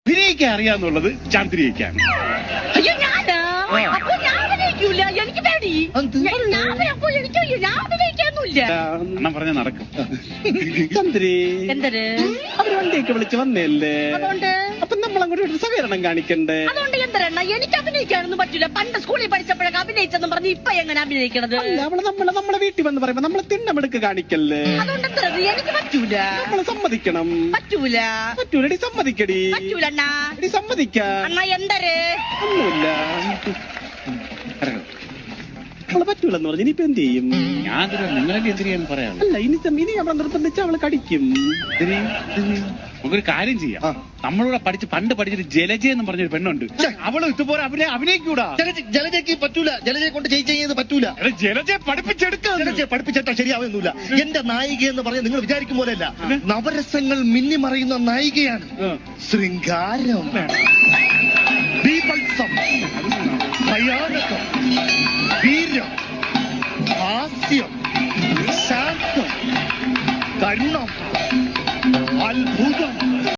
അഭിനയിക്കാൻ അറിയാന്നുള്ളത് ചാന്ദ്രിയയ്ക്കാണ്. അയ്യോ ഞാനാ അപ്പൊ ഞാൻ അഭിനയിക്കൂല, എനിക്ക് പേടി. ഞാൻ അഭിനയിക്കാനൊന്നുമില്ല. അണ്ണൻ പറഞ്ഞ നടക്കും. ചന്ദ്രി എന്തര് അവര് വണ്ടിയൊക്കെ വിളിച്ച് വന്നല്ലേ, അതുകൊണ്ട് അപ്പൊ നമ്മളങ്ങോട്ട് ഒരു സഹകരണം കാണിക്കണ്ടേ? അതുകൊണ്ട് എന്തരണ്ണ എനിക്ക് അഭിനയിക്കാനൊന്നും പറ്റൂല. പണ്ട് സ്കൂളിൽ പഠിച്ചപ്പോഴൊക്കെ അഭിനയിച്ചെന്നും പറഞ്ഞ് ഇപ്പൊ എങ്ങനെ അഭിനയിക്കണത്? അല്ല, നമ്മളെ വീട്ടിൽ വന്ന് പറയുമ്പോ നമ്മളെ തിണ്ണമെടുക്ക് കാണിക്കല്ലേ? അതുകൊണ്ട് എന്തരത് എനിക്ക് പറ്റൂല. നമ്മള് സമ്മതിക്കണം. പറ്റൂല പറ്റൂലടി, സമ്മതിക്കടി. പറ്റൂല അണ്ണാ. എടി സമ്മതിക്കാ. അണ്ണ എന്തര് ഒന്നുമില്ല, അവള് പറ്റൂലെന്ന് പറഞ്ഞു. ഇനിയിപ്പോ എന്ത് ചെയ്യും? ഞാൻ നിങ്ങളെന്നെ എന്തിനാന്ന് പറയാം. അല്ല, ഇനി നമ്മളെ നിർബന്ധിച്ച് അവള് കടിക്കും. നമുക്കൊരു കാര്യം ചെയ്യാം. നമ്മളൂടെ പണ്ട് പഠിച്ചൊരു ജലജ എന്ന് പറഞ്ഞൊരു പെണ്ണുണ്ട്. അവള് ഇതുപോലെ അഭിനയിക്കൂടാ. ജലജയ്ക്ക് പറ്റൂല. ജലജയെ കൊണ്ട് ചെയ്യുന്നത് പറ്റൂല. ജലജയെ പഠിപ്പിച്ചെടുക്കാം. ജലജയെ പഠിപ്പിച്ചിട്ടാ ശരിയാവുന്നില്ല. എന്റെ നായിക എന്ന് പറഞ്ഞാൽ നിങ്ങൾ വിചാരിക്കും പോലെയല്ല. നവരസങ്ങൾ മിന്നിമറയുന്ന നായികയാണ്. ശൃംഗാരം, ബീഭത്സം, ഭയാനകം, വീര്യം, ഹാസ്യം, ശാന്തം, കണ്ണം,